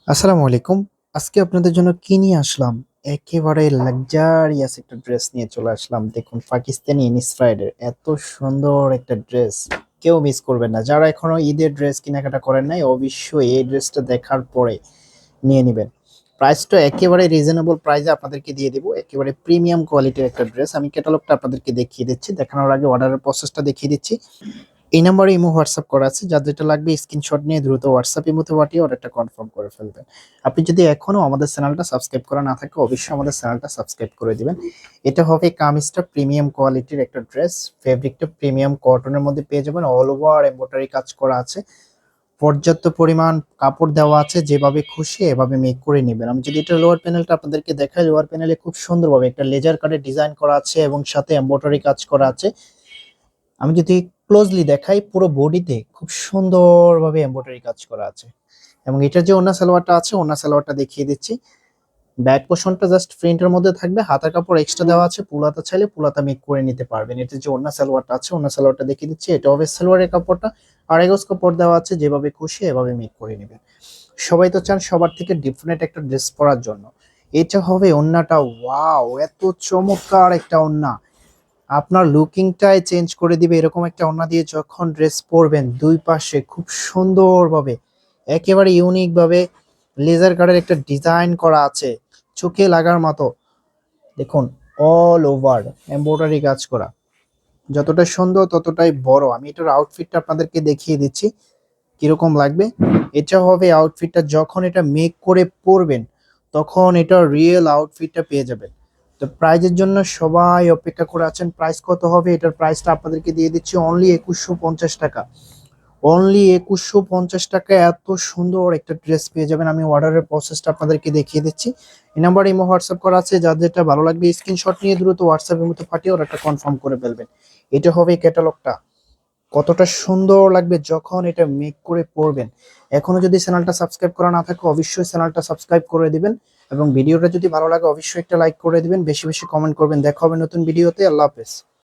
আসসালামু আলাইকুম। আজকে আপনাদের জন্য কি নিয়ে আসলাম? একেবারে লাক্সারিয়াস একটা ড্রেস নিয়ে চলে আসলাম। দেখুন পাকিস্তানি ইন্সপায়ার্ড এর এত সুন্দর একটা ড্রেস। কেউ মিস করবেন না। যারা এখনো ঈদের ড্রেস কেনাকাটা করেন নাই, অবশ্যই এই ড্রেসটা দেখার পরে নিয়ে নিবেন। প্রাইসটা একেবারে রিজনেবল প্রাইসে আপনাদেরকে দিয়ে দিব। একেবারে প্রিমিয়াম কোয়ালিটির একটা ড্রেস। আমি ক্যাটালগটা আপনাদেরকে দেখিয়ে দিচ্ছি। দেখানোর আগে অর্ডারের প্রসেসটা দেখিয়ে দিচ্ছি। এই নাম্বারে ইমো হোয়াটসঅ্যাপ করা আছে। যার যেটা লাগবে স্ক্রিনশট নিয়ে দ্রুত হোয়াটসঅ্যাপ ইমোতে পাঠিয়ে অর্ডারটা কনফার্ম করে ফেলবেন। আপনি যদি এখনো আমাদের চ্যানেলটা সাবস্ক্রাইব করা না থাকে অবশ্যই আমাদের চ্যানেলটা সাবস্ক্রাইব করে দিবেন। এটা হবে কামিজটা প্রিমিয়াম কোয়ালিটির একটা ড্রেস। ফেব্রিকটা প্রিমিয়াম কটনের মধ্যে পেয়ে যাবেন। অল ওভার এমব্রয়ডারি কাজ করা আছে। পর্যাপ্ত পরিমাণ কাপড় দেওয়া আছে। যেভাবে খুশি এভাবে মেক করে নেবেন। আমি যদি এটা লোয়ার প্যানেলটা আপনাদেরকে দেখাই, লোয়ার প্যানেলে খুব সুন্দরভাবে একটা লেজার কাটের ডিজাইন করা আছে এবং সাথে এমব্রয়ডারি কাজ করা আছে। আমি যদি ক্লোজলি দেখাই, পুরো বডিতে খুব সুন্দরভাবে এমব্রয়ডারি কাজ করা আছে এবং এটার যে ওড়না সালোয়ারটা আছে, ওড়না সালোয়ারটা দেখিয়ে দিচ্ছি। ব্যাক পোর্শনটা জাস্ট প্রিন্টের মধ্যে থাকবে, হাতার কাপড় এক্সট্রা দেওয়া আছে। পুলাতা চাইলে পুলাতা মেক করে নিতে পারবেন। এটা যে ওড়না সালোয়ারটা আছে, ওড়না সালোয়ারটা দেখিয়ে দিচ্ছি। এটা হবে সালোয়ারের কাপড়টা, আড়াই গজ কাপড় দেওয়া আছে। যেভাবে খুশি এভাবে মেক করে নেবেন। সবাই তো চান সবার থেকে ডিফারেন্ট একটা ড্রেস পরার জন্য। এটা হবে ওড়নাটা। ওয়াও, এত চমৎকার একটা ওড়না! আপনার লুকিংটাই চেঞ্জ করে দিবে এরকম একটা ওড়না দিয়ে যখন ড্রেস পরবেন। দুই পাশে খুব সুন্দরভাবে একেবারে ইউনিক ভাবে লেজার কাটের একটা ডিজাইন করা আছে, চোখে লাগার মতো। দেখুন, অল ওভার এমব্রয়ডারি কাজ করা। যতটা সুন্দর ততটাই বড়। আমি এটার আউটফিটটা আপনাদেরকে দেখিয়ে দিচ্ছি কিরকম লাগবে। এটা হবে আউটফিটটা যখন এটা মেক করে পরবেন, তখন এটা রিয়েল আউটফিটটা পেয়ে যাবেন। তো প্রাইজের জন্য সবাই অপেক্ষা করে আছেন। প্রাইস কত হবে? এটার প্রাইসটা আপনাদেরকে দিয়ে দিচ্ছি অনলি 2150 টাকা। অনলি 2150 টাকায় এত সুন্দর একটা ড্রেস পেয়ে যাবেন। আমি অর্ডারের প্রসেসটা আপনাদেরকে দেখিয়ে দিচ্ছি। এই নাম্বারে ইমো হোয়াটসঅ্যাপ করা আছে। যার যেটা ভালো লাগবে স্ক্রিনশট নিয়ে দ্রুত হোয়াটসঅ্যাপের মধ্যে পাঠিয়ে অর্ডারটা কনফার্ম করে ফেলবেন। এটা হবে ক্যাটালগটা। কতটা সুন্দর লাগবে যখন এটা মেক করে পরবেন। এখনো যদি চ্যানেলটা সাবস্ক্রাইব করা না থাকে অবশ্যই চ্যানেলটা সাবস্ক্রাইব করে দিবেন এবং ভিডিওটা যদি ভালো লাগে অবশ্যই একটা লাইক করে দিবেন। বেশি বেশি কমেন্ট করবেন। দেখা হবে নতুন ভিডিওতে। আল্লাহ হাফেজ।